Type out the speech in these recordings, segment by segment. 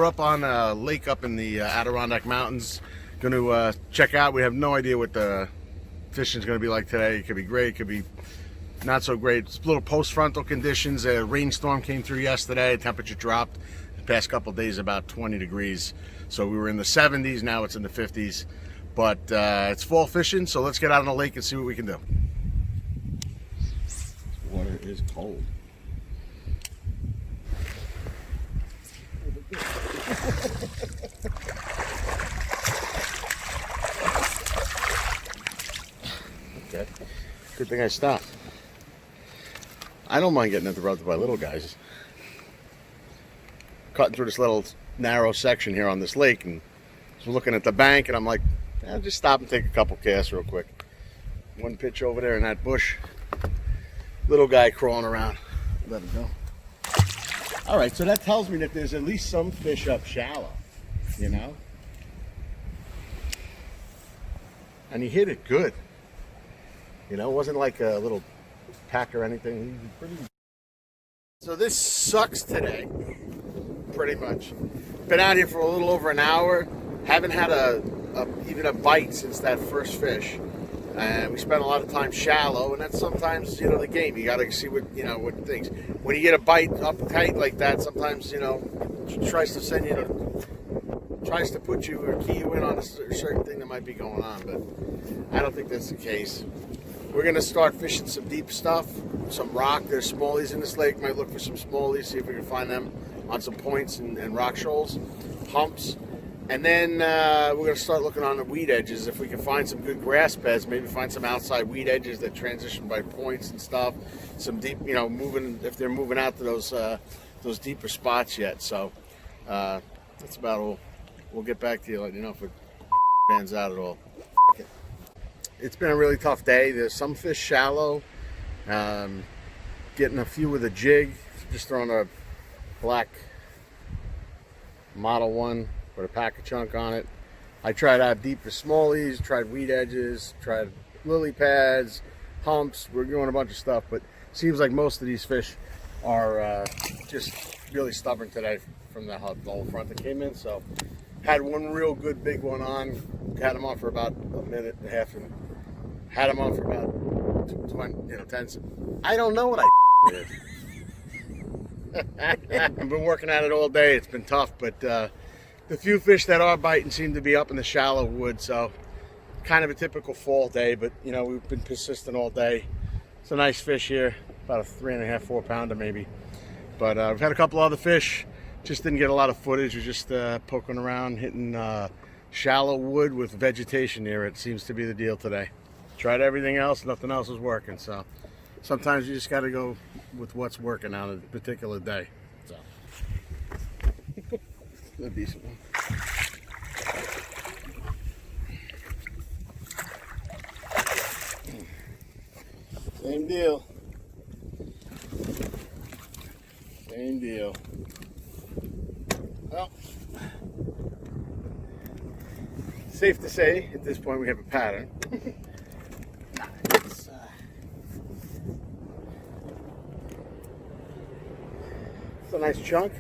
we're up on a lake up in the Adirondack Mountains. Going to check out. We have no idea what the fishing is going to be like today. It could be great, it could be not so great. It's a little post-frontal conditions. A rainstorm came through yesterday. Temperature dropped the past couple of days about 20 degrees. So we were in the 70s, now it's in the 50s. But it's fall fishing, so let's get out on the lake and see what we can do. This water is cold. Okay, good thing I stopped. I don't mind getting interrupted by little guys. Cutting through this little narrow section here on this lake, and so looking at the bank, and I'm like, I'll just stop and take a couple casts real quick. One pitch over there in that bush. Little guy crawling around. Let him go. All right, so that tells me that there's at least some fish up shallow, you know? And he hit it good. You know, it wasn't like a little pack or anything. He was pretty... So this sucks today, pretty much. Been out here for a little over an hour. Haven't had even a bite since that first fish. And we spent a lot of time shallow, and that's sometimes, you know, the game. You got to see what, you know, what things. When you get a bite up tight like that, sometimes, you know, it tries to send you to, tries to put you or key you in on a certain thing that might be going on, but I don't think that's the case. We're going to start fishing some deep stuff, some rock. There's smallies in this lake. Might look for some smallies, see if we can find them on some points and rock shoals, humps. And then we're going to start looking on the weed edges. If we can find some good grass beds, maybe find some outside weed edges that transition by points and stuff. Some deep, you know, moving, if they're moving out to those deeper spots yet. So that's about all. We'll get back to you, let you know if it pans out at all. It's been a really tough day. There's some fish shallow. Getting a few with a jig. Just throwing a black Model 1 with a Paca chunk on it. I tried out deep for smallies, tried weed edges, tried lily pads, humps. We're doing a bunch of stuff, but it seems like most of these fish are just really stubborn today from the whole front that came in. So had one real good big one on, had him on for about a minute and a half, and had him on for about 20, 10 seconds. I don't know what I did. I've been working at it all day. It's been tough, but the few fish that are biting seem to be up in the shallow wood, so kind of a typical fall day, but you know, we've been persistent all day. It's a nice fish here, about a 3.5, 4 pounder maybe. But we've had a couple other fish, just didn't get a lot of footage. We're just poking around, hitting shallow wood with vegetation near it. Seems to be the deal today. Tried everything else, nothing else was working, so sometimes you just got to go with what's working on a particular day. So. A decent one. Same deal. Same deal. Well, safe to say at this point we have a pattern. It's a nice chunk.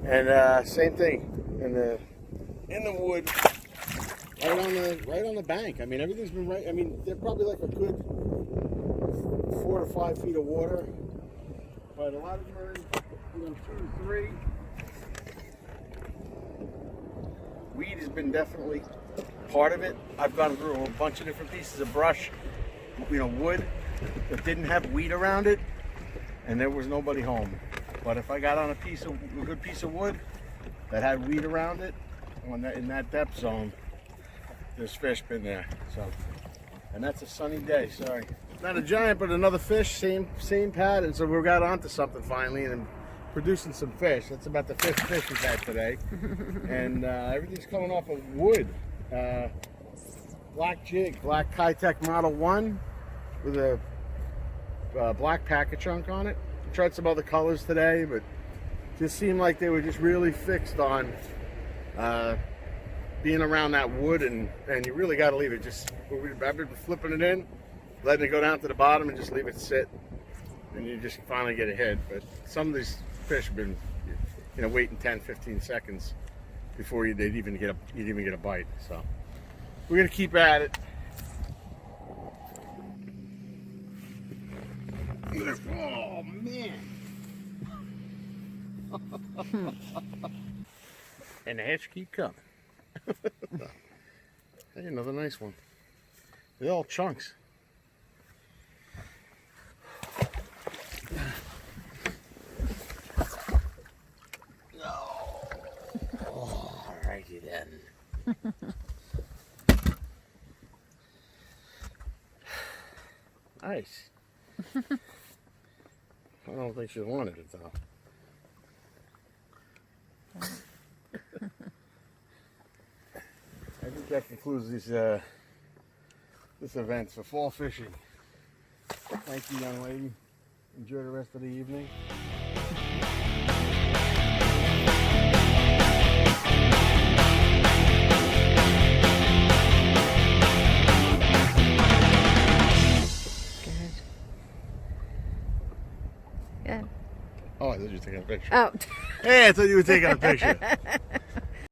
And same thing in the wood, right on the bank. I mean, everything's been right. I mean, they're probably like a good 4 to 5 feet of water, but a lot of them are in, 2 to 3. Weed has been definitely part of it. I've gone through a bunch of different pieces of brush, wood that didn't have weed around it, and there was nobody home. But if I got on a good piece of wood that had weed around it, in that depth zone, there's fish been there. So, and that's a sunny day. Sorry, not a giant, but another fish, same pattern. So we got onto something finally, and producing some fish. That's about the 5th fish we've had today, and everything's coming off of wood. Black jig, black Keitech Model 1 with a black Paca chunk on it. Tried some other colors today, but just seemed like they were just really fixed on being around that wood, and you really got to leave it. I've been flipping it in, letting it go down to the bottom, and just leave it sit, and you just finally get a hit. But some of these fish have been you know, waiting 10, 15 seconds before you'd even get a bite. So we're gonna keep at it. Oh man! And the hatch keep coming. Hey, another nice one. They're all chunks. Alrighty then. Nice. I don't think she wanted it though. I think that concludes this event for fall fishing. Thank you, young lady. Enjoy the rest of the evening. Good. Oh, I thought you were taking a picture. Oh. Hey, I thought you were taking a picture.